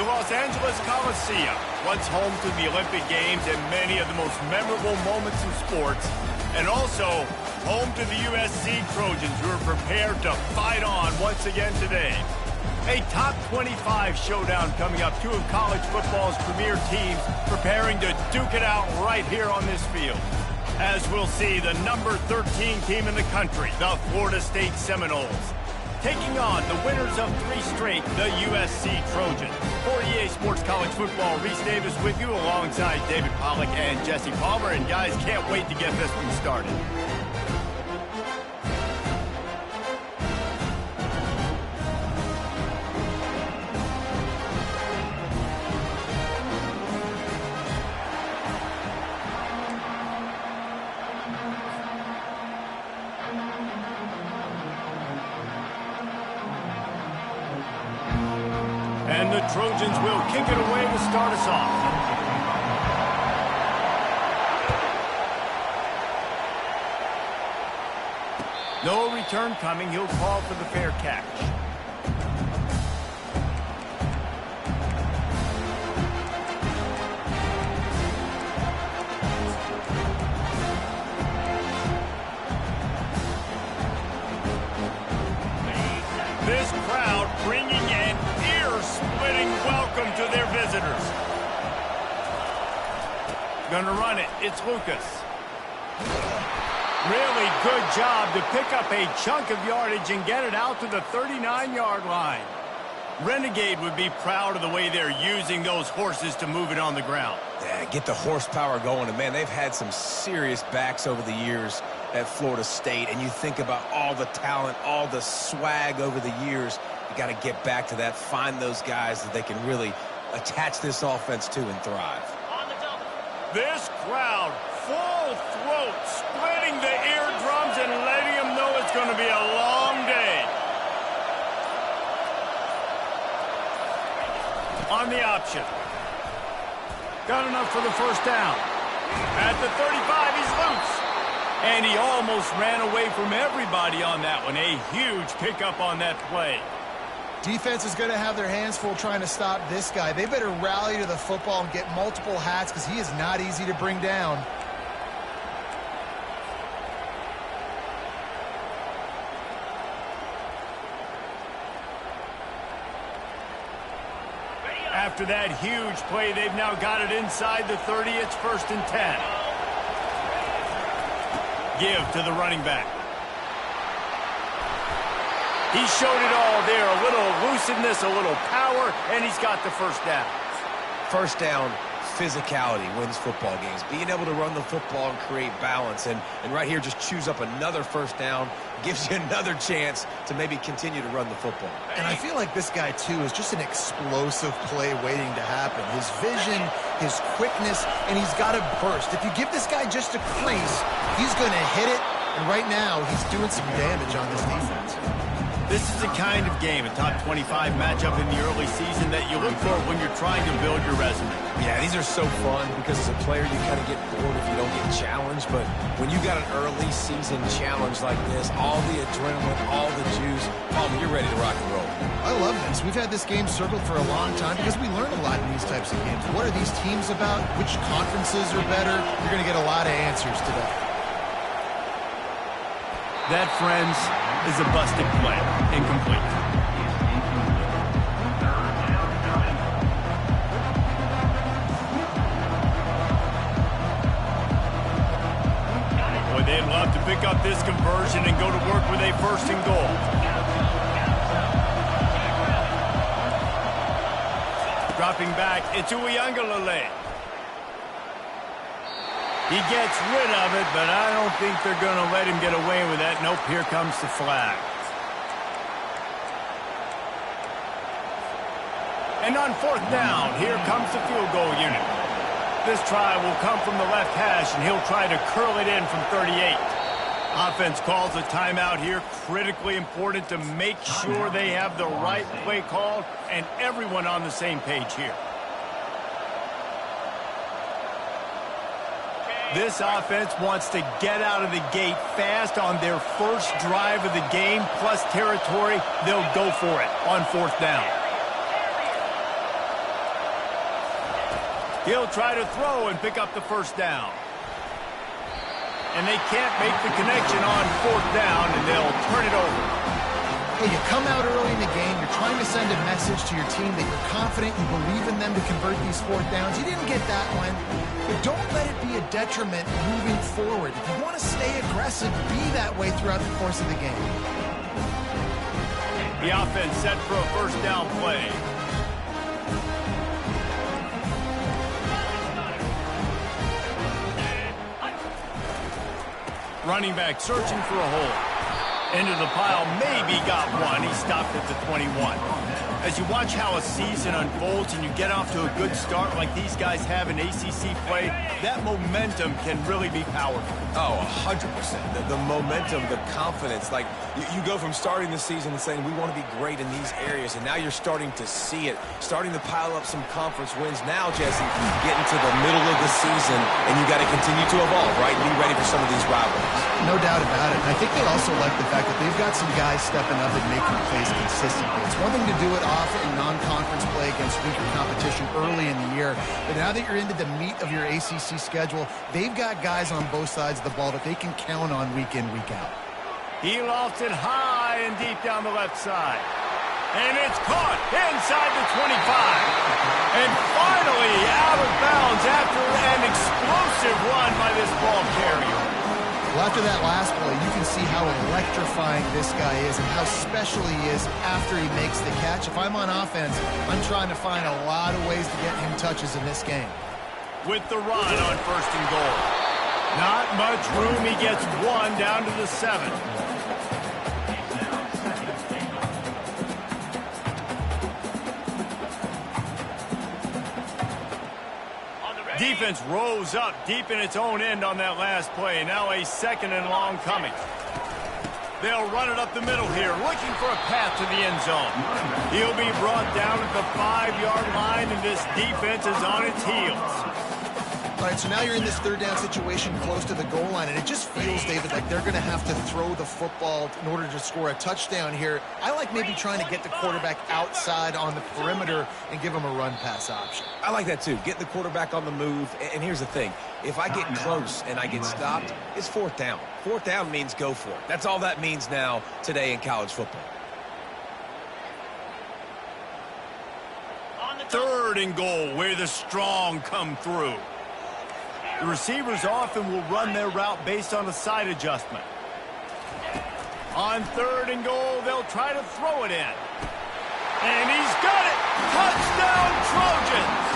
The Los Angeles Coliseum, once home to the Olympic Games and many of the most memorable moments in sports, and also home to the USC Trojans, who are prepared to fight on once again today. A top 25 showdown coming up. Two of college football's premier teams preparing to duke it out right here on this field. As we'll see, the number 13 team in the country, the Florida State Seminoles, taking on the winners of 3 straight, the USC Trojans. For EA Sports College Football, Reese Davis with you alongside David Pollack and Jesse Palmer. And guys, can't wait to get this one started. And the Trojans will kick it away to start us off. No return coming. He'll call for the fair catch. This crowd bringing in splitting welcome to their visitors. Gonna run it. It's Lucas. Really good job to pick up a chunk of yardage and get it out to the 39-yard line. Renegade would be proud of the way they're using those horses to move it on the ground. Yeah, get the horsepower going. And, man, they've had some serious backs over the years at Florida State. And you think about all the talent, all the swag over the years. You got to get back to that, find those guys that they can really attach this offense to and thrive. This crowd, full throat, splitting the eardrums and letting them know it's going to be a long day. On the option. Got enough for the first down. At the 35, he's loose. And he almost ran away from everybody on that one. A huge pickup on that play. Defense is going to have their hands full trying to stop this guy. They better rally to the football and get multiple hats because he is not easy to bring down. After that huge play, they've now got it inside the 30. It's 1st and 10. Give to the running back. He showed it all there, a little elusiveness, a little power, and he's got the first down. First down, physicality wins football games. Being able to run the football and create balance. And right here, just choose up another first down, gives you another chance to maybe continue to run the football. And I feel like this guy, too, is just an explosive play waiting to happen. His vision, his quickness, and he's got to burst. If you give this guy just a crease, he's going to hit it. And right now, he's doing some damage on this defense. This is the kind of game, a top 25 matchup in the early season, that you look for when you're trying to build your resume. Yeah, these are so fun because as a player, you kind of get bored if you don't get challenged. But when you got an early season challenge like this, all the adrenaline, all the juice, you're ready to rock and roll. I love this. We've had this game circled for a long time because we learn a lot in these types of games. What are these teams about? Which conferences are better? You're going to get a lot of answers today. That, friends, is a busted play. Incomplete. Boy, they'd love to pick up this conversion and go to work with a 1st and goal. Dropping back, it's Uiagalelei. He gets rid of it, but I don't think they're going to let him get away with that. Nope, here comes the flag. And on 4th down, here comes the field goal unit. This try will come from the left hash, and he'll try to curl it in from 38. Offense calls a timeout here. Critically important to make sure they have the right play called and everyone on the same page here. This offense wants to get out of the gate fast on their first drive of the game, plus territory. They'll go for it on 4th down. He'll try to throw and pick up the first down. And they can't make the connection on fourth down, and they'll turn it over. Hey, you come out early in the game, you're trying to send a message to your team that you're confident, you believe in them to convert these fourth downs. You didn't get that one, but don't let it be a detriment moving forward. If you want to stay aggressive, be that way throughout the course of the game. The offense set for a first down play. Running back searching for a hole. Into the pile, maybe got one. He stopped at the 21. As you watch how a season unfolds and you get off to a good start like these guys have in ACC play, that momentum can really be powerful. Oh, 100%. The momentum, the confidence. Like, you go from starting the season and saying, we want to be great in these areas, and now you're starting to see it, starting to pile up some conference wins. Now, Jesse, getting to the middle of the season, and you got to continue to evolve, right? Be ready for some of these rivalries. No doubt about it. And I think they also like the fact that they've got some guys stepping up and making plays consistently. It's one thing to do it off in non-conference play against weaker competition early in the year, but now that you're into the meat of your ACC schedule, they've got guys on both sides of the ball that they can count on week in, week out. He lofts it high and deep down the left side. And it's caught inside the 25. And finally out of bounds after an explosive run by this ball carrier. Well, after that last play, you can see how electrifying this guy is and how special he is after he makes the catch. If I'm on offense, I'm trying to find a lot of ways to get him touches in this game. With the run on first and goal. Not much room. He gets one down to the 7. Defense rose up deep in its own end on that last play. Now a second and long coming. They'll run it up the middle here, looking for a path to the end zone. He'll be brought down at the 5-yard line, and this defense is on its heels. All right, so now you're in this third down situation close to the goal line, and it just feels, David, like they're going to have to throw the football in order to score a touchdown here. I like maybe trying to get the quarterback outside on the perimeter and give him a run-pass option. I like that, too. Get the quarterback on the move. And here's the thing. If I get close and I get stopped, it's fourth down. Fourth down means go for it. That's all that means now today in college football. Third and goal, where the strong come through. The receivers often will run their route based on a side adjustment. On third and goal, they'll try to throw it in. And he's got it! Touchdown, Trojans!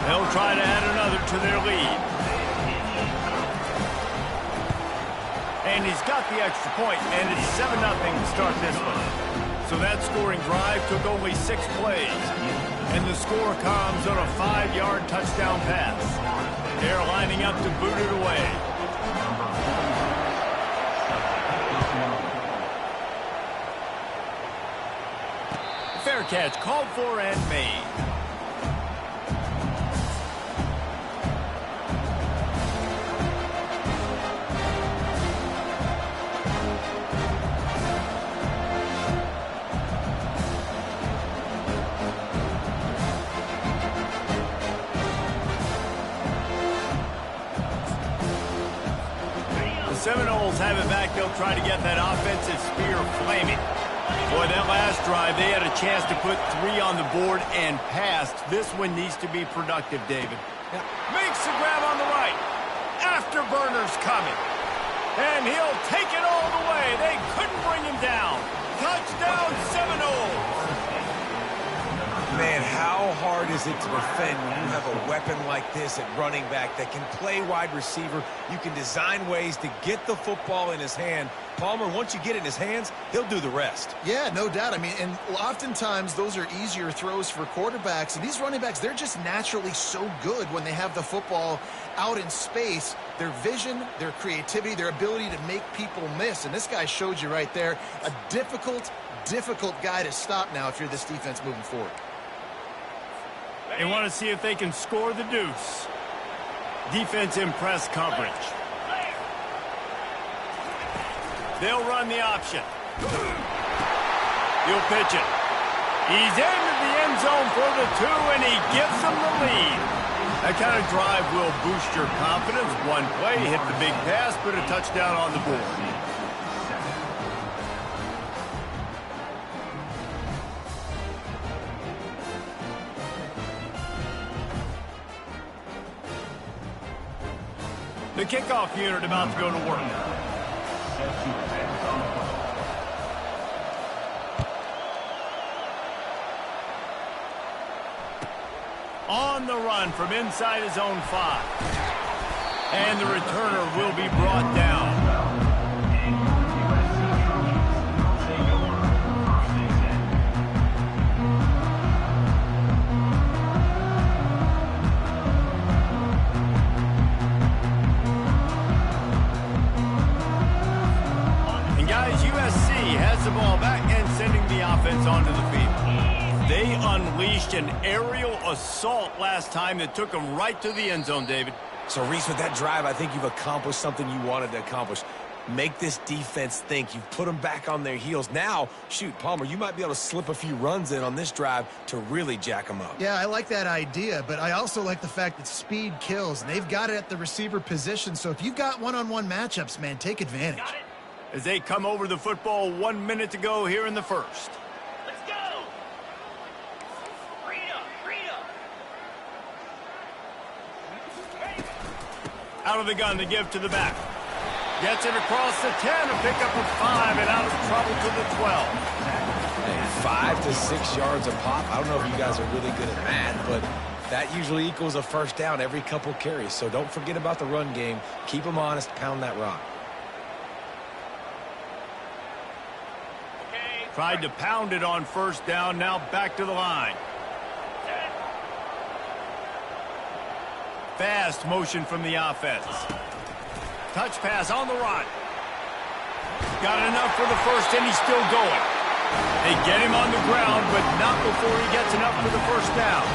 They'll try to add another to their lead. And he's got the extra point, and it's 7-0 to start this one. So that scoring drive took only 6 plays. And the score comes on a 5-yard touchdown pass. They're lining up to boot it away. Fair catch called for and made. Seminoles have it back. They'll try to get that offensive spear flaming. Boy, that last drive, they had a chance to put 3 on the board and passed. This one needs to be productive, David. Yeah. Makes the grab on the right. Afterburner's coming. And he'll take it all the way. They couldn't bring him down. Touchdown, Seminoles. Man, how hard is it to defend when you have a weapon like this at running back that can play wide receiver? You can design ways to get the football in his hand. Palmer, once you get it in his hands, he'll do the rest. Yeah, no doubt. I mean, and oftentimes those are easier throws for quarterbacks. And these running backs, they're just naturally so good when they have the football out in space. Their vision, their creativity, their ability to make people miss. And this guy showed you right there, a difficult guy to stop now if you're this defense moving forward. They want to see if they can score the deuce. Defense in press coverage. They'll run the option. He'll pitch it. He's in the the end zone for the 2, and he gives them the lead. That kind of drive will boost your confidence. One play, hit the big pass, put a touchdown on the board. The kickoff unit about to go to work. On the run from inside his own 5. And the returner will be brought down. And guys, USC has the ball back and sending the offense onto the field. They unleashed an aerial assault last time that took them right to the end zone, David. So, Reese, with that drive, I think you've accomplished something you wanted to accomplish. Make this defense think. You've put them back on their heels. Now, shoot, Palmer, you might be able to slip a few runs in on this drive to really jack them up. Yeah, I like that idea, but I also like the fact that speed kills, and they've got it at the receiver position. So if you've got one-on-one matchups, man, take advantage. As they come over the football, 1 minute to go here in the first. Out of the gun to give to the back. Gets it across the 10, a pickup of 5, and out of trouble to the 12. Hey, 5 to 6 yards a pop. I don't know if you guys are really good at math, but that usually equals a first down every couple carries. So don't forget about the run game. Keep them honest, pound that rock. Tried to pound it on first down, now back to the line. Fast motion from the offense. Touch pass on the run. Got enough for the first, and he's still going. They get him on the ground, but not before he gets enough for the first down.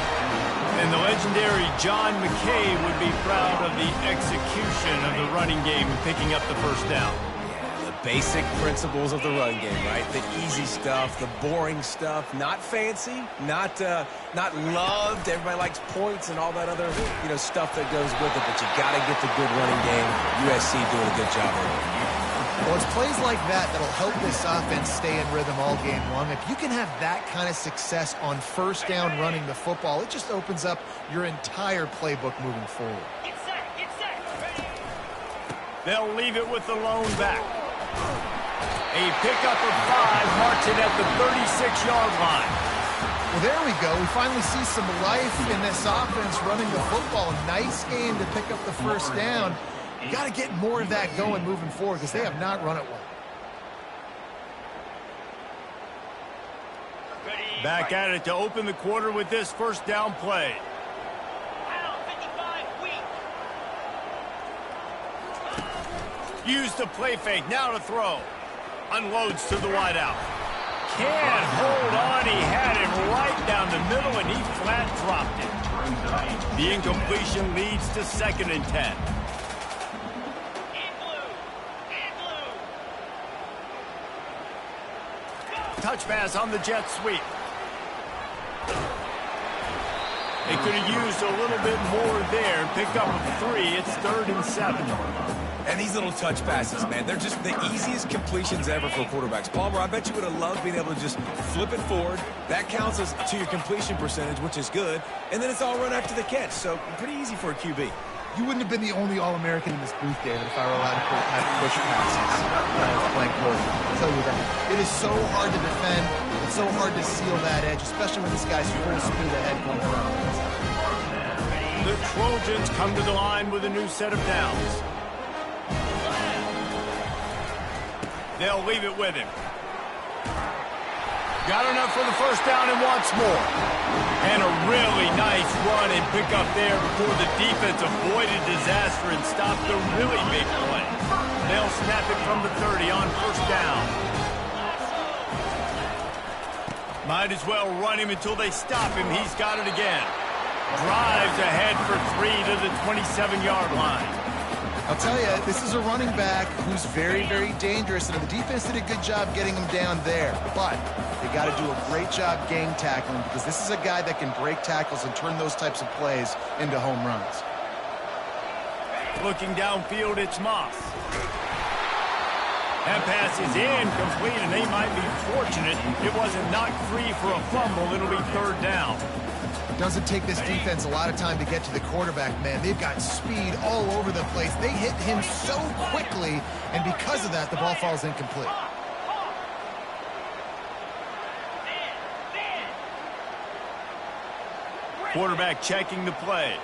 And the legendary John McKay would be proud of the execution of the running game and picking up the first down. Basic principles of the run game, right? The easy stuff, the boring stuff, not fancy, not loved. Everybody likes points and all that other, stuff that goes with it, but you got to get the good running game. USC doing a good job of it. Well, it's plays like that that'll help this offense stay in rhythm all game long. If you can have that kind of success on first down running the football, it just opens up your entire playbook moving forward. Get set. They'll leave it with the lone back. A pickup of 5 marks it at the 36-yard line. Well, there we go. We finally see some life in this offense running the football. Nice game to pick up the first down. You got to get more of that going moving forward because they have not run it well. Back at it to open the quarter with this first down play. Use the play fake, now to throw. Unloads to the wideout. Can't hold on, he had it right down the middle, and he flat dropped it. The incompletion leads to 2nd and 10. Touch pass on the jet sweep. They could have used a little bit more there. Pick up a 3, it's 3rd and 7. And these little touch passes, man, they're just the easiest completions ever for quarterbacks. Palmer, I bet you would have loved being able to just flip it forward. That counts as to your completion percentage, which is good. And then it's all run after the catch, so pretty easy for a QB. You wouldn't have been the only All-American in this booth, David, if I were allowed to push passes when I was playing quarterback. I'll tell you that. It is so hard to defend. It's so hard to seal that edge, especially when this guy's full speed ahead going around. The Trojans come to the line with a new set of downs. They'll leave it with him. Got enough for the first down and wants more. And a really nice run and pick up there before the defense avoided disaster and stopped the really big play. They'll snap it from the 30 on first down. Might as well run him until they stop him. He's got it again. Drives ahead for 3 to the 27-yard line. I'll tell you, this is a running back who's very, very dangerous, and the defense did a good job getting him down there. But they got to do a great job gang tackling, because this is a guy that can break tackles and turn those types of plays into home runs. Looking downfield, it's Moss. That pass is incomplete, and they might be fortunate it wasn't knocked free for a fumble. It'll be third down. Doesn't take this defense a lot of time to get to the quarterback, man. They've got speed all over the place. They hit him so quickly, and because of that, the ball falls incomplete. Quarterback checking the play.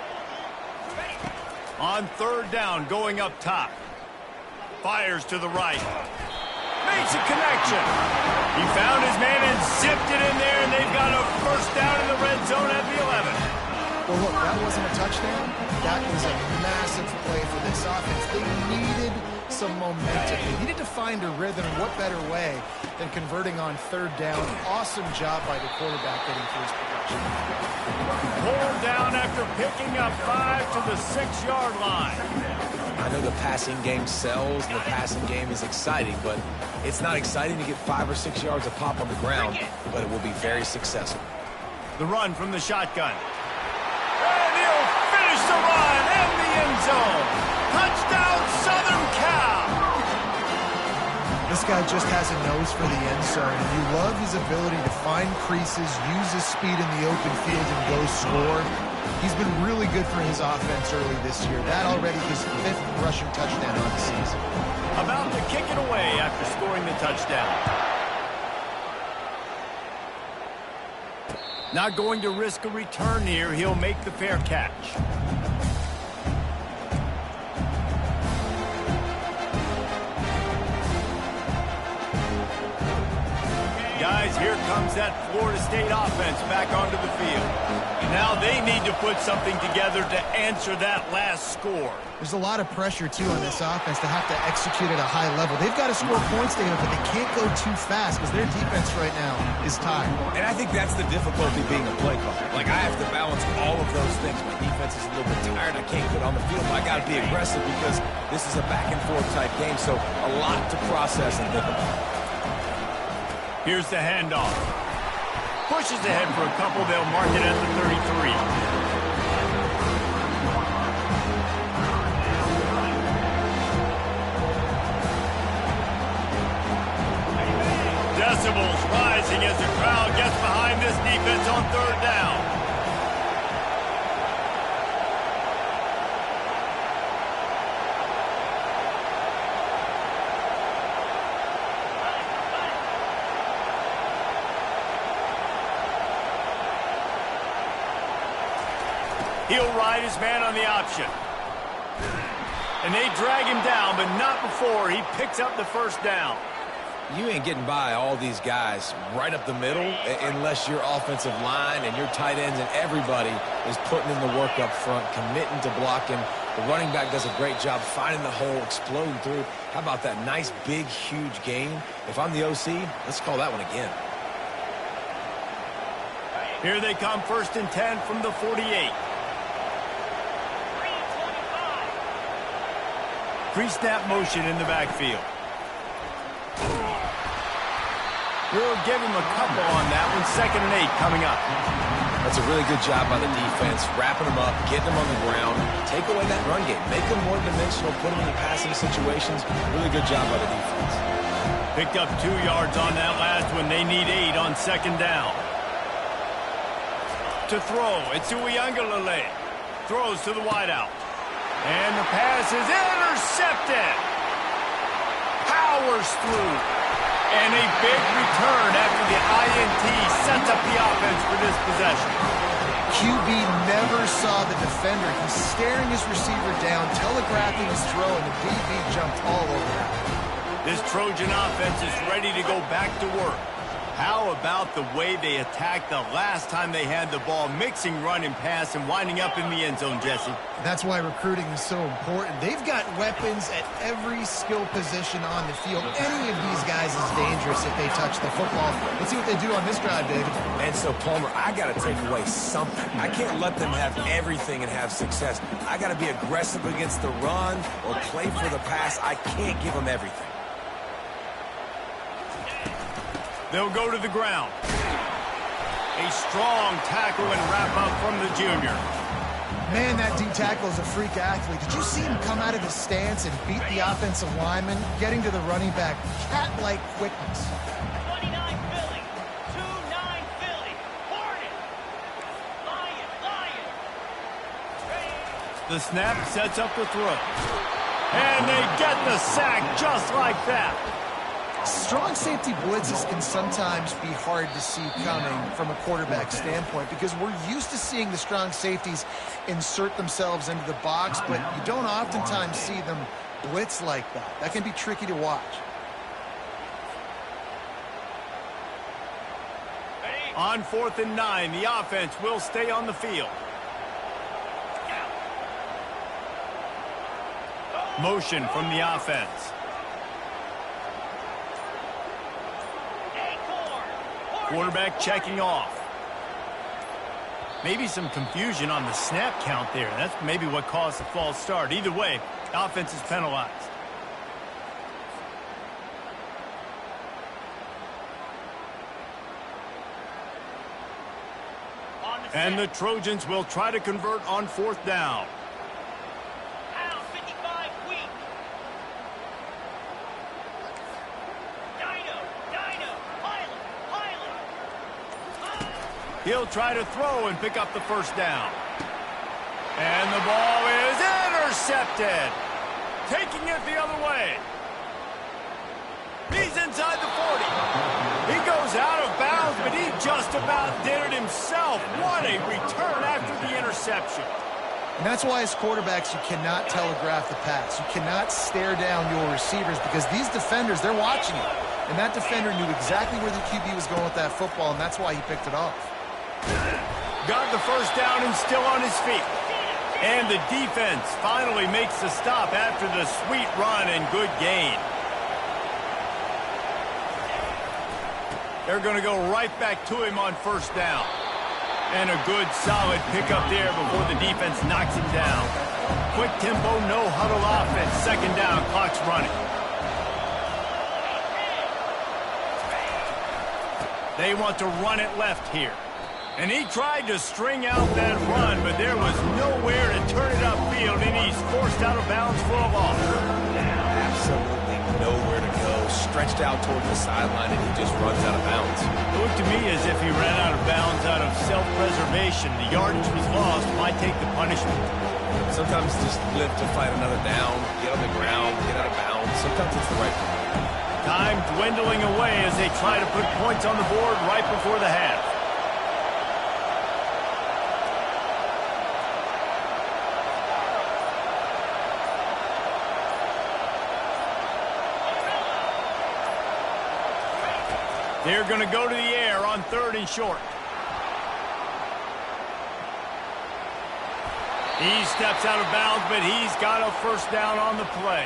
On third down, going up top. Fires to the right. Makes a connection. He found his man and zipped it in there, and they've got a first down in the red zone at the 11. Well, look, that wasn't a touchdown. That was a massive play for this offense. They needed some momentum. They needed to find a rhythm. What better way than converting on third down? Awesome job by the quarterback getting through his production. Pulled down after picking up 5 to the 6-yard line. I know the passing game sells and the passing game is exciting, but it's not exciting to get 5 or 6 yards of pop on the ground, but it will be very successful. The run from the shotgun. And he'll finish the run in the end zone. Touchdown, Southern Cal. This guy just has a nose for the end zone, and you love his ability to find creases, use his speed in the open field, and go score. He's been really good for his offense early this year. That already his 5th rushing touchdown on the season. About to kick it away after scoring the touchdown. Not going to risk a return here. He'll make the fair catch. Guys, here comes that Florida State offense back onto the field. Now they need to put something together to answer that last score. There's a lot of pressure, too, on this offense to have to execute at a high level. They've got to score points, David, but they can't go too fast because their defense right now is tired. And I think that's the difficulty being a play caller. Like, I have to balance all of those things. My defense is a little bit tired. I can't get on the field, but I got to be aggressive because this is a back-and-forth type game, so a lot to process and think about. Here's the handoff. Pushes ahead for a couple. They'll mark it at the 33. Decibels rising as the crowd gets behind this defense on third down. He'll ride his man on the option. And they drag him down, but not before he picks up the first down. You ain't getting by all these guys right up the middle unless your offensive line and your tight ends and everybody is putting in the work up front, committing to blocking. The running back does a great job finding the hole, exploding through. How about that nice, big, huge gain? If I'm the OC, let's call that one again. Here they come, 1st and 10 from the 48. Pre-snap motion in the backfield. We'll give him a couple on that one. 2nd and 8 coming up. That's a really good job by the defense, wrapping them up, getting them on the ground, take away that run game, make them one-dimensional, put them in passing situations. Really good job by the defense. Picked up 2 yards on that last one. They need 8 on 2nd down. To throw, it's Uiagalelei. Throws to the wideout. And the pass is intercepted. Powers through. And a big return after the INT sets up the offense for this possession. QB never saw the defender. He's staring his receiver down, telegraphing his throw, and the DB jumped all over him. This Trojan offense is ready to go back to work. How about the way they attacked the last time they had the ball, mixing run and pass and winding up in the end zone, Jesse? That's why recruiting is so important. They've got weapons at every skill position on the field. Any of these guys is dangerous if they touch the football. Let's see what they do on this drive, David. And so, Palmer, I got to take away something. I can't let them have everything and have success. I got to be aggressive against the run or play for the pass. I can't give them everything. They'll go to the ground. A strong tackle and wrap up from the junior. Man, that D tackle is a freak athlete. Did you see him come out of his stance and beat the offensive lineman, getting to the running back? Cat-like quickness. 29 Philly, 2-9 Philly, Hornet, Lion. The snap sets up the throw. And they get the sack just like that. Strong safety blitzes can sometimes be hard to see coming from a quarterback standpoint because we're used to seeing the strong safeties insert themselves into the box, but you don't oftentimes see them blitz like that. That can be tricky to watch. On 4th and 9, the offense will stay on the field. Motion from the offense. Quarterback checking off. Maybe some confusion on the snap count there. That's maybe what caused the false start. Either way, offense is penalized. And the Trojans will try to convert on 4th down. He'll try to throw and pick up the first down. And the ball is intercepted. Taking it the other way. He's inside the 40. He goes out of bounds, but he just about did it himself. What a return after the interception. And that's why as quarterbacks, you cannot telegraph the pass. You cannot stare down your receivers because these defenders, they're watching it. And that defender knew exactly where the QB was going with that football, and that's why he picked it off. Got the first down and still on his feet. And the defense finally makes the stop after the sweet run and good gain. They're going to go right back to him on 1st down. And a good solid pickup there before the defense knocks him down. Quick tempo, no huddle offense. 2nd down, clock's running. They want to run it left here. And he tried to string out that run, but there was nowhere to turn it upfield, and he's forced out of bounds for a loss. Absolutely nowhere to go. Stretched out toward the sideline, and he just runs out of bounds. It looked to me as if he ran out of bounds out of self-preservation. The yardage was lost. Might take the punishment. Sometimes just live to fight another down, get on the ground, get out of bounds. Sometimes it's the right thing. Time dwindling away as they try to put points on the board right before the half. They're going to go to the air on 3rd and short. He steps out of bounds, but he's got a first down on the play.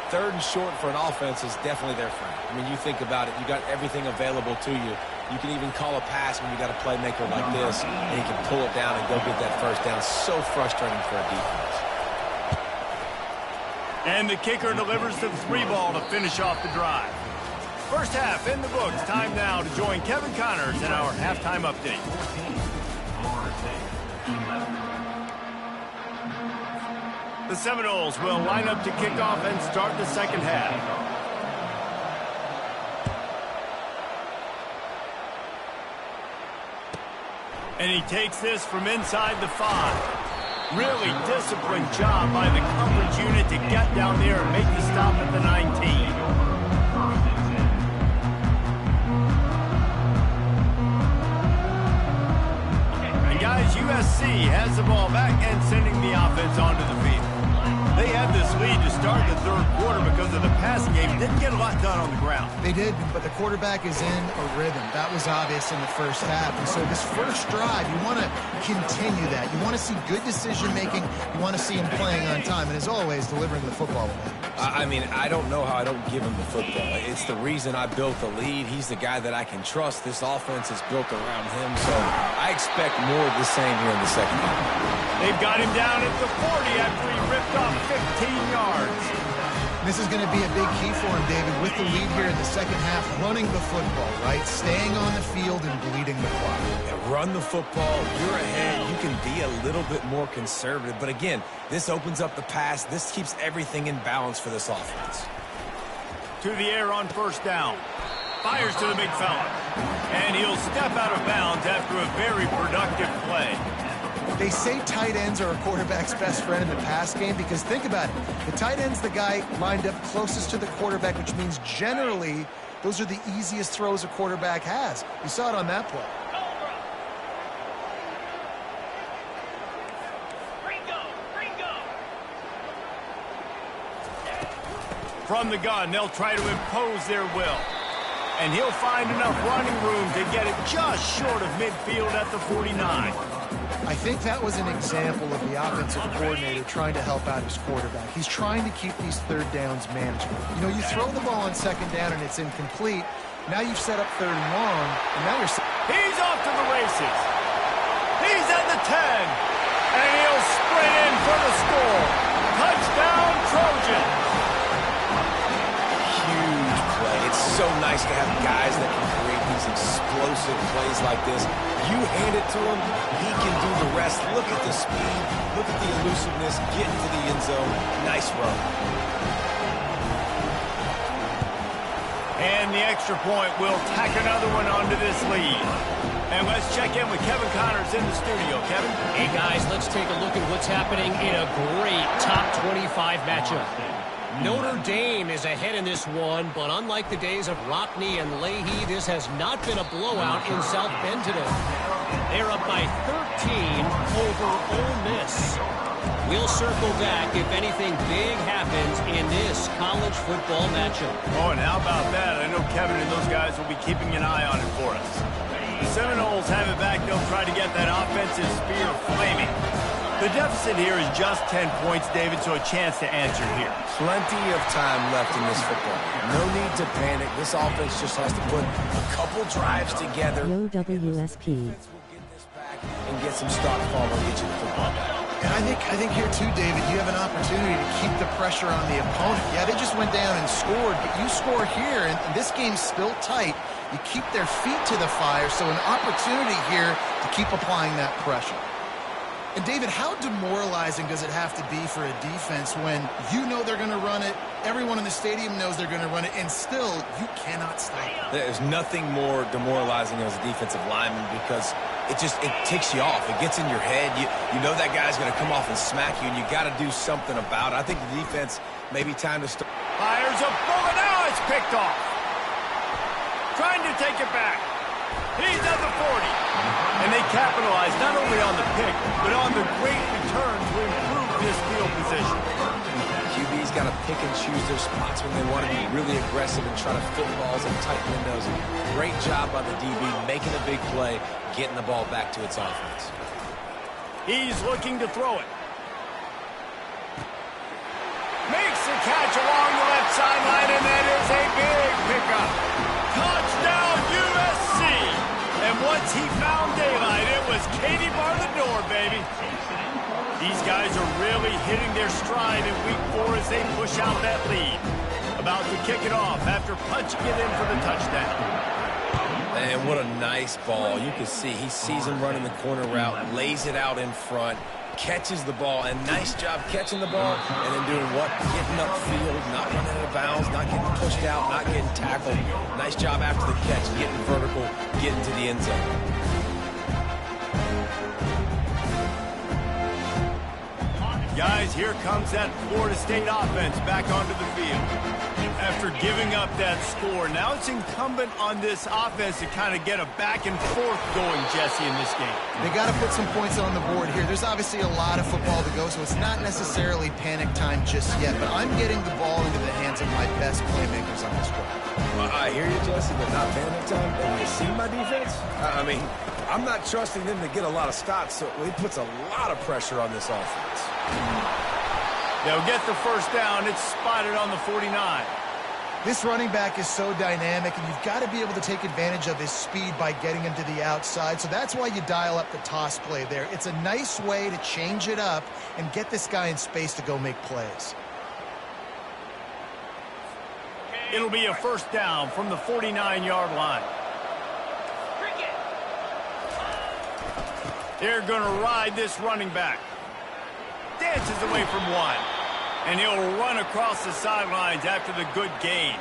3rd and short for an offense is definitely their friend. I mean, you think about it. You got everything available to you. You can even call a pass when you got a playmaker like this, and you can pull it down and go get that first down. So frustrating for a defense. And the kicker delivers the 3-ball to finish off the drive. First half in the books. Time now to join Kevin Connors in our halftime update. The Seminoles will line up to kick off and start the 2nd half. And he takes this from inside the 5. Really disciplined job by the coverage unit to get down there and make the stop at the 19. Guys, USC has the ball back and sending the offense onto the field. They had this lead to start the third quarter because of the passing game. Didn't get a lot done on the ground. They did, but the quarterback is in a rhythm. That was obvious in the first half. And so this first drive, you want to continue that. You want to see good decision-making. You want to see him playing on time. And as always, delivering the football. I mean, I don't know how I don't give him the football. It's the reason I built the lead. He's the guy that I can trust. This offense is built around him, so I expect more of the same here in the second half. They've got him down at the 40 after he ripped off 15 yards. This is going to be a big key for him, David, with the lead here in the second half, running the football, right? Staying on the field and bleeding the clock. Yeah, run the football. You're ahead. You can be a little bit more conservative. But again, this opens up the pass. This keeps everything in balance for this offense. To the air on first down. Fires to the big fella. And he'll step out of bounds after a very productive play. They say tight ends are a quarterback's best friend in the pass game because think about it. The tight end's the guy lined up closest to the quarterback, which means generally those are the easiest throws a quarterback has. You saw it on that play. From the gun, they'll try to impose their will. And he'll find enough running room to get it just short of midfield at the 49. I think that was an example of the offensive coordinator trying to help out his quarterback. He's trying to keep these third downs manageable. You know, you throw the ball on second down and it's incomplete. Now you've set up third and long, and now you're... He's off to the races. He's at the 10. And he'll sprint in for the score. Touchdown, Trojans. Huge play. It's so nice to have guys that can create these explosive plays like this. You hand it to him, he can do the rest. Look at the speed, look at the elusiveness, get into the end zone. Nice run. And the extra point will tack another one onto this lead. And let's check in with Kevin Connors in the studio. Kevin? Hey, guys, let's take a look at what's happening in a great top 25 matchup. Notre Dame is ahead in this one, but unlike the days of Rockne and Leahy, this has not been a blowout in South Bend today. They're up by 13 over Ole Miss. We'll circle back if anything big happens in this college football matchup. Oh, and how about that? I know Kevin and those guys will be keeping an eye on it for us. The Seminoles have it back. They'll try to get that offensive spear flaming. The deficit here is just 10 points, David, so a chance to answer here. Plenty of time left in this football. No need to panic. This offense just has to put a couple drives together. Yo WSP. And get some stock form and get you the football back. And I think here too, David, you have an opportunity to keep the pressure on the opponent. Yeah, they just went down and scored, but you score here, and this game's still tight. You keep their feet to the fire, so an opportunity here to keep applying that pressure. And, David, how demoralizing does it have to be for a defense when you know they're going to run it, everyone in the stadium knows they're going to run it, and still you cannot stop it? There's nothing more demoralizing as a defensive lineman because it ticks you off. It gets in your head. You know that guy's going to come off and smack you, and you got to do something about it. I think the defense maybe time to start. Fires a bullet. Now it's picked off. Trying to take it back. He's at the 40. And they capitalize not only on the pick, but on the great return to improve this field position. QB's got to pick and choose their spots when they want to be really aggressive and try to fit balls in tight windows. Great job by the DB making a big play, getting the ball back to its offense. He's looking to throw it. Makes the catch along the left sideline, and that is a big pickup. Touchdown, USC! And once he found daylight, it was Katie bar the door, baby. These guys are really hitting their stride in week 4 as they push out that lead. About to kick it off after punching it in for the touchdown. And what a nice ball. You can see he sees him running the corner route, lays it out in front, catches the ball, and nice job catching the ball and then doing what? Getting upfield, not running out of bounds, not getting pushed out, not getting tackled. Nice job after the catch, getting vertical, getting to the end zone. Guys, here comes that Florida State offense back onto the field. After giving up that score, now it's incumbent on this offense to kind of get a back and forth going, Jesse, in this game. They got to put some points on the board here. There's obviously a lot of football to go, so it's not necessarily panic time just yet, but I'm getting the ball into the hands of my best playmakers on this drive. Well, I hear you, Jesse, but not panic time. And you see my defense? I mean, I'm not trusting them to get a lot of stops, so it puts a lot of pressure on this offense. They'll get the first down. It's spotted on the 49. This running back is so dynamic, and you've got to be able to take advantage of his speed by getting him to the outside, so that's why you dial up the toss play there. It's a nice way to change it up and get this guy in space to go make plays. It'll be a first down from the 49-yard line. They're going to ride this running back. Dances away from one. And he'll run across the sidelines after the good gain.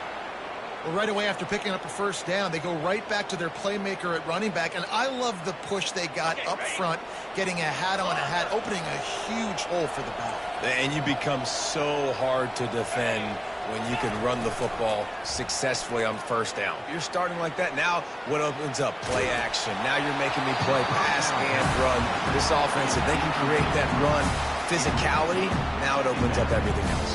Well, right away after picking up a first down, they go right back to their playmaker at running back. And I love the push they got up front, getting a hat on a hat, opening a huge hole for the back. And you become so hard to defend when you can run the football successfully on first down. You're starting like that. Now what opens up? Play action. Now you're making me play pass and run. This offense, if they can create that run physicality, now it opens up everything else.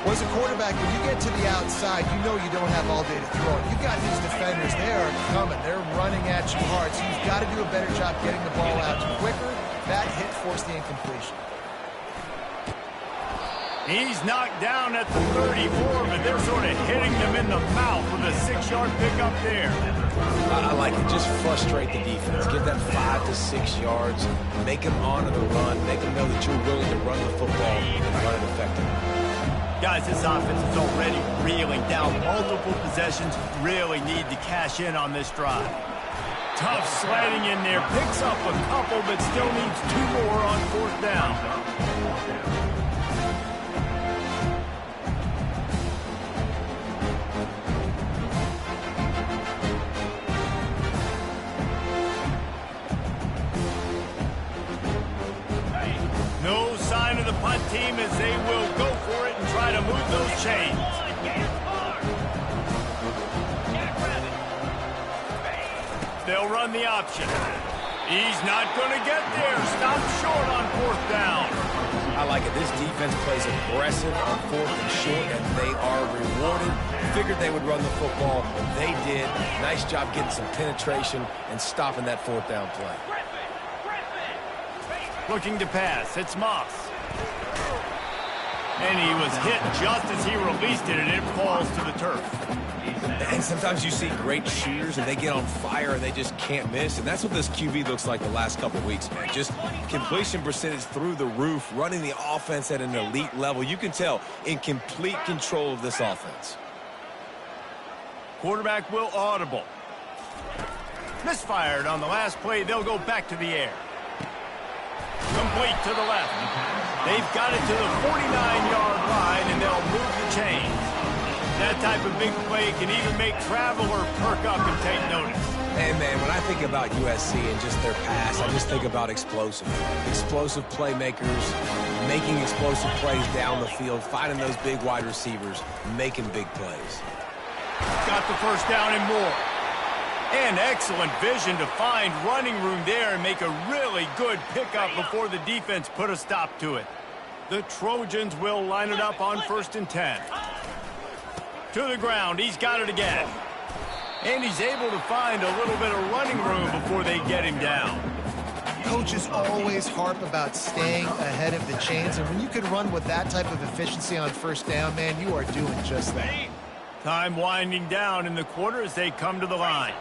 Well, as a quarterback, when you get to the outside, you know you don't have all day to throw it. You've got these defenders. They are coming. They're running at you hard. So you've got to do a better job getting the ball out quicker. That hit forced the incompletion. He's knocked down at the 34, but they're sort of hitting him in the mouth with a 6-yard pickup there. I like it. Just frustrate the defense. Give them 5 to 6 yards. Make them honor the run. Make them know that you're willing to run the football and run it effectively. Guys, this offense is already reeling down multiple possessions. Really need to cash in on this drive. Tough sliding in there. Picks up a couple, but still needs 2 more on fourth down. No sign of the punt team as they will go for it and try to move those chains. They'll run the option. He's not going to get there. Stopped short on fourth down. I like it. This defense plays aggressive on fourth and short, and they are rewarded. Figured they would run the football. They did. Nice job getting some penetration and stopping that fourth down play. Looking to pass. It's Moss. And he was hit just as he released it, and it falls to the turf. And sometimes you see great shooters, and they get on fire, and they just can't miss. And that's what this QB looks like the last couple of weeks, man. Just completion percentage through the roof, running the offense at an elite level. You can tell in complete control of this offense. Quarterback will audible. Misfired on the last play. They'll go back to the air. Complete to the left. They've got it to the 49-yard line, and they'll move the chains. That type of big play can even make Traveler perk up and take notice. Hey, man, when I think about USC and just their pass, I just think about explosive. Explosive playmakers, making explosive plays down the field, finding those big wide receivers, making big plays. Got the first down and more. And excellent vision to find running room there and make a really good pickup before the defense put a stop to it. The Trojans will line it up on 1st and 10. To the ground. He's got it again. And he's able to find a little bit of running room before they get him down. Coaches always harp about staying ahead of the chains, and when you can run with that type of efficiency on first down, man, you are doing just that. Time winding down in the quarter as they come to the line.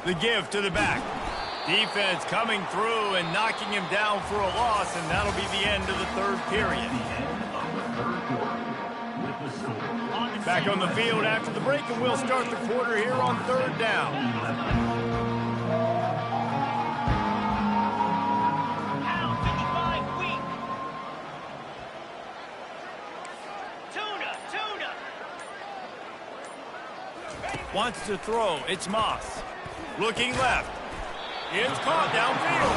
The give to the back. Defense coming through and knocking him down for a loss, and that'll be the end of the third period. Back on the field after the break, and we'll start the quarter here on 3rd down. Wants to throw. It's Moss. Looking left. It's caught downfield.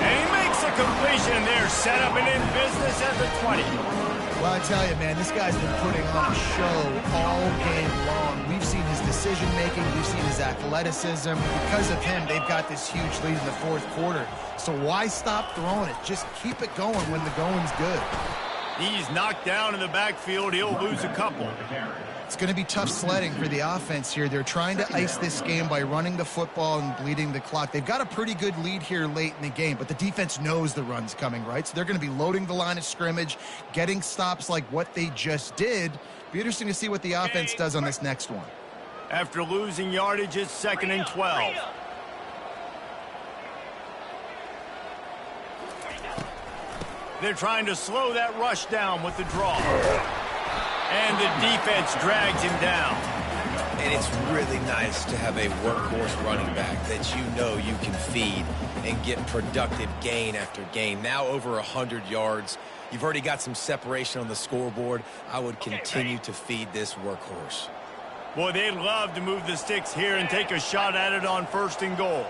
And he makes a completion there. Set up and in business at the 20. Well, I tell you, man, this guy's been putting on a show all game long. We've seen his decision-making. We've seen his athleticism. Because of him, they've got this huge lead in the fourth quarter. So why stop throwing it? Just keep it going when the going's good. He's knocked down in the backfield. He'll lose a couple. It's going to be tough sledding for the offense here. They're trying to ice this game by running the football and bleeding the clock. They've got a pretty good lead here late in the game, but the defense knows the run's coming, right? So they're going to be loading the line of scrimmage, getting stops like what they just did. Be interesting to see what the offense does on this next one. After losing yardage, it's 2nd and 12. They're trying to slow that rush down with the draw. And the defense drags him down. And it's really nice to have a workhorse running back that you know you can feed and get productive gain after gain. Now over 100 yards. You've already got some separation on the scoreboard. I would continue to feed this workhorse. Boy, they'd love to move the sticks here and take a shot at it on 1st and goal.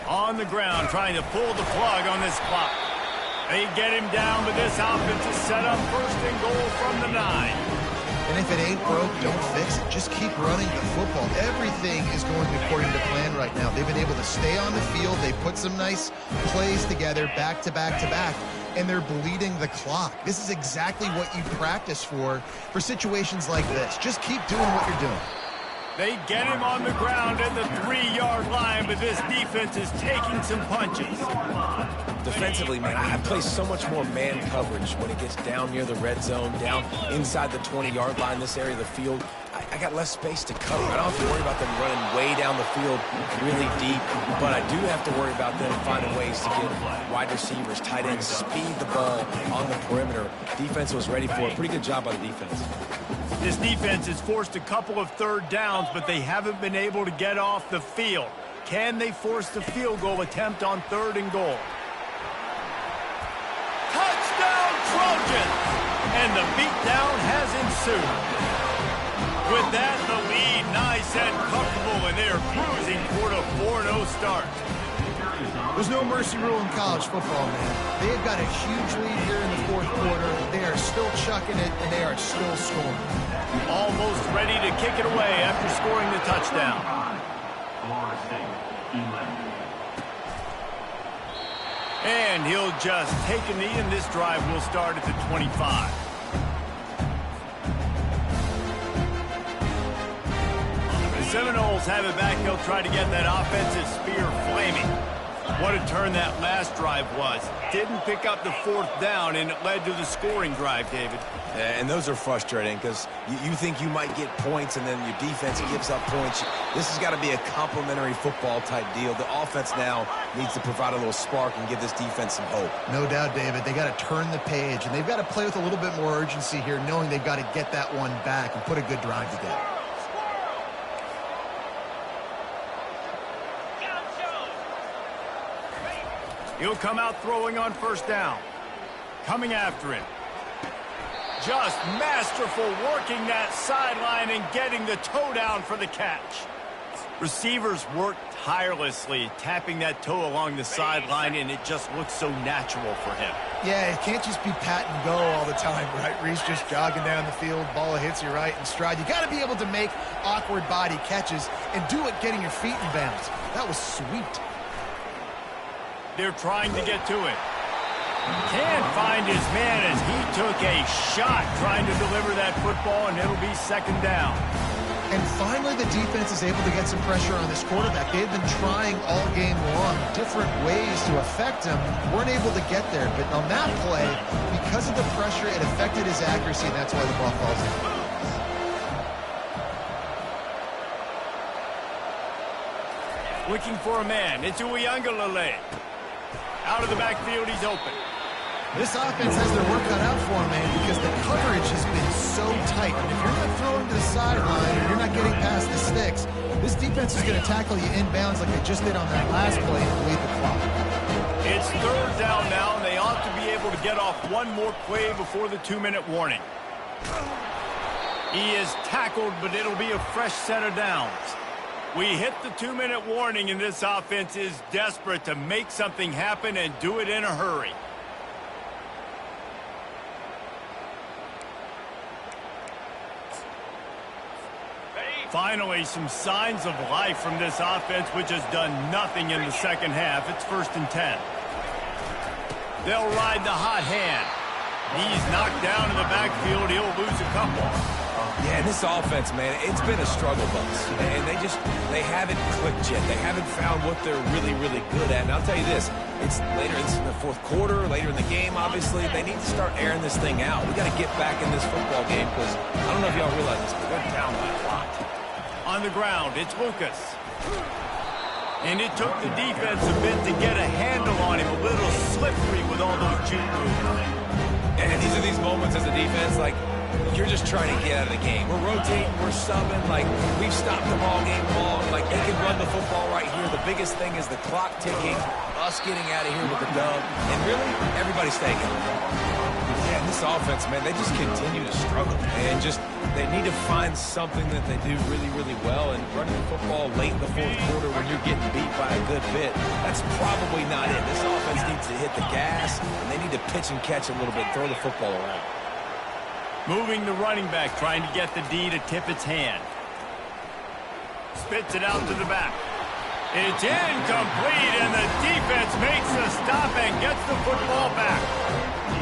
On the ground, trying to pull the plug on this clock. They get him down, but this offense is set up 1st and goal from the 9. And if it ain't broke, don't fix it. Just keep running the football. Everything is going according to plan right now. They've been able to stay on the field. They put some nice plays together, back to back to back, and they're bleeding the clock. This is exactly what you practice for situations like this. Just keep doing what you're doing. They get him on the ground at the 3-yard line, but this defense is taking some punches. Defensively, man, I play so much more man coverage when it gets down near the red zone, down inside the 20-yard line, this area of the field. I got less space to cover. I don't have to worry about them running way down the field really deep, but I do have to worry about them finding ways to get wide receivers, tight ends, speed the ball on the perimeter. Defense was ready for it. Pretty good job by the defense. This defense has forced a couple of 3rd downs, but they haven't been able to get off the field. Can they force the field goal attempt on 3rd and goal? Touchdown, Trojans! And the beatdown has ensued. With that, the lead nice and comfortable, and they are cruising toward a 4-0 start. There's no mercy rule in college football, man. They've got a huge lead here in the fourth quarter. They are still chucking it, and they are still scoring. Almost ready to kick it away after scoring the touchdown. And he'll just take a knee, and this drive will start at the 25. The Seminoles have it back. They'll try to get that offensive spear flaming. What a turn that last drive was. Didn't pick up the 4th down, and it led to the scoring drive, David. And those are frustrating because you think you might get points and then your defense gives up points. This has got to be a complementary football type deal. The offense now needs to provide a little spark and give this defense some hope. No doubt, David. They got to turn the page, and they've got to play with a little bit more urgency here, knowing they've got to get that one back and put a good drive together. He'll come out throwing on 1st down. Coming after him. Just masterful working that sideline and getting the toe down for the catch. Receivers work tirelessly, tapping that toe along the sideline, and it just looks so natural for him. Yeah, it can't just be pat and go all the time, right? Reese just jogging down the field, ball hits you right in stride. You got to be able to make awkward body catches and do it getting your feet in bounds. That was sweet. They're trying to get to it. Can't find his man as he took a shot trying to deliver that football, and it'll be 2nd down. And finally, the defense is able to get some pressure on this quarterback. They've been trying all game long different ways to affect him. Weren't able to get there, but on that play, because of the pressure, it affected his accuracy, and that's why the ball falls in. Looking for a man. It's Uiagalelei. Out of the backfield, he's open. This offense has their work cut out for them, man, because the coverage has been so tight. And if you're not throwing to the sideline or you're not getting past the sticks, this defense is going to tackle you inbounds like they just did on that last play and bleed the clock. It's 3rd down now, and they ought to be able able to get off one more play before the 2-minute warning. He is tackled, but it'll be a fresh set of downs. We hit the 2-minute warning, and this offense is desperate to make something happen and do it in a hurry. Finally, some signs of life from this offense, which has done nothing in the second half. It's 1st and 10. They'll ride the hot hand. He's knocked down in the backfield. He'll lose a couple. Yeah, and this offense, man, it's been a struggle bus. And they haven't clicked yet. They haven't found what they're really, really good at. And I'll tell you this, it's later in the fourth quarter, later in the game, obviously. They need to start airing this thing out. We got to get back in this football game because I don't know if y'all realize this, but they're down by a lot. On the ground, it's Lucas. And it took the defense a bit to get a handle on him, a little slippery with all those juke moves. And these are these moments as a defense, like, you're just trying to get out of the game. We're rotating, we're subbing, like, we've stopped the ball game long. Like, they can run the football right here. The biggest thing is the clock ticking, us getting out of here with the dub, and really, everybody's staying in. Yeah, and this offense, man, they just continue to struggle. And they need to find something that they do really, really well. And running the football late in the fourth quarter when you're getting beat by a good bit, that's probably not it. This offense needs to hit the gas, and they need to pitch and catch a little bit, throw the football around. Moving the running back, trying to get the D to tip its hand. Spits it out to the back. It's incomplete, and the defense makes the stop and gets the football back.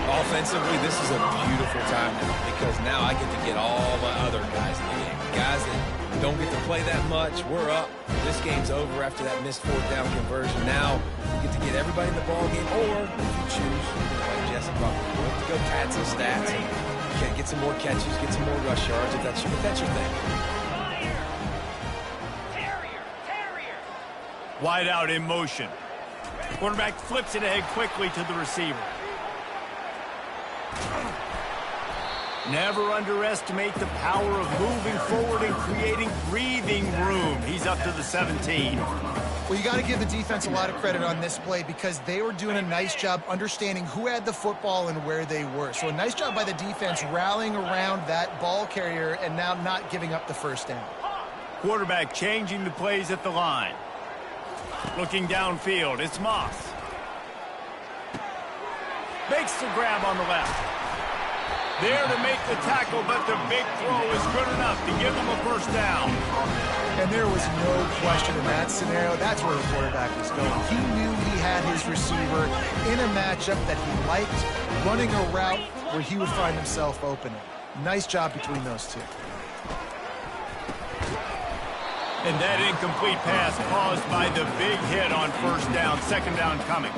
Offensively, this is a beautiful time now because now I get to get all my other guys in the game. Guys that don't get to play that much, we're up. This game's over after that missed 4th down conversion. Now you get to get everybody in the ball game, or if you choose, like Jesse probably would, to go pad some stats and get some more catches, get some more rush yards if that's your thing. Terrier. Wide out in motion. Quarterback flips it ahead quickly to the receiver. Never underestimate the power of moving forward and creating breathing room. He's up to the 17. Well, you got to give the defense a lot of credit on this play because they were doing a nice job understanding who had the football and where they were. So a nice job by the defense rallying around that ball carrier and now not giving up the 1st down. Quarterback changing the plays at the line. Looking downfield, it's Moss. Makes the grab on the left. There to make the tackle, but the big throw is good enough to give them a 1st down. And there was no question in that scenario. That's where the quarterback was going. He knew he had his receiver in a matchup that he liked, running a route where he would find himself opening. Nice job between those two. And that incomplete pass caused by the big hit on 1st down, 2nd down coming.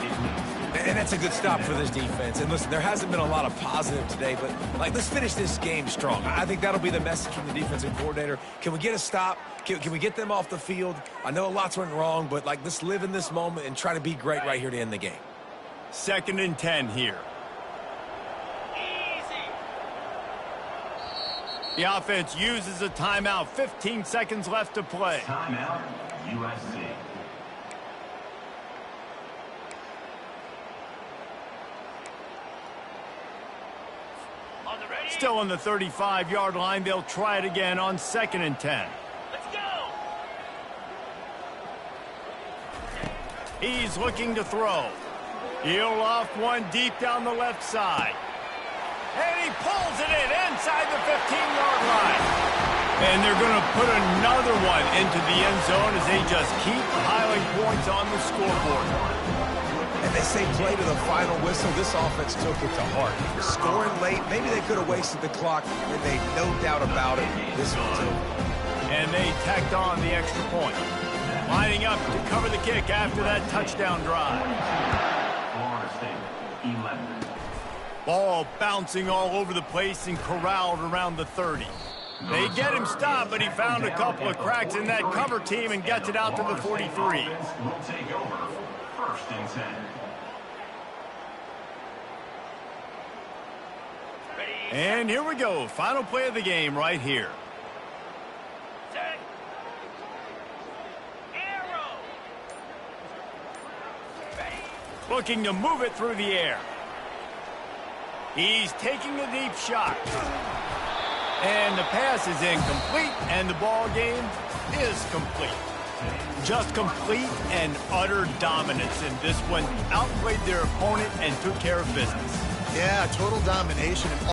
And that's a good stop for this defense. And listen, there hasn't been a lot of positive today, but let's finish this game strong. I think that'll be the message from the defensive coordinator. Can we get a stop? Can we get them off the field? I know lots went wrong, but let's live in this moment and try to be great right here to end the game. 2nd and 10 here. Easy. The offense uses a timeout. 15 seconds left to play. Timeout, USC. Still on the 35-yard line. They'll try it again on 2nd and 10. Let's go. He's looking to throw. He'll off one deep down the left side. And he pulls it in inside the 15-yard line. And they're going to put another one into the end zone as they just keep piling points on the scoreboard. And they say play to the final whistle. This offense took it to heart. Scoring late, maybe they could have wasted the clock, and they no doubt about it. This one's over. And they tacked on the extra point. Lining up to cover the kick after that touchdown drive. Florida State, 11. Ball bouncing all over the place and corralled around the 30. They get him stopped, but he found a couple of cracks in that cover team and gets it out to the 43. Will take over 1st and 10. And here we go. Final play of the game right here. Set. Arrow. Looking to move it through the air. He's taking a deep shot. And the pass is incomplete, and the ball game is complete. Just complete and utter dominance in this one. Outplayed their opponent and took care of business. Yeah, total domination.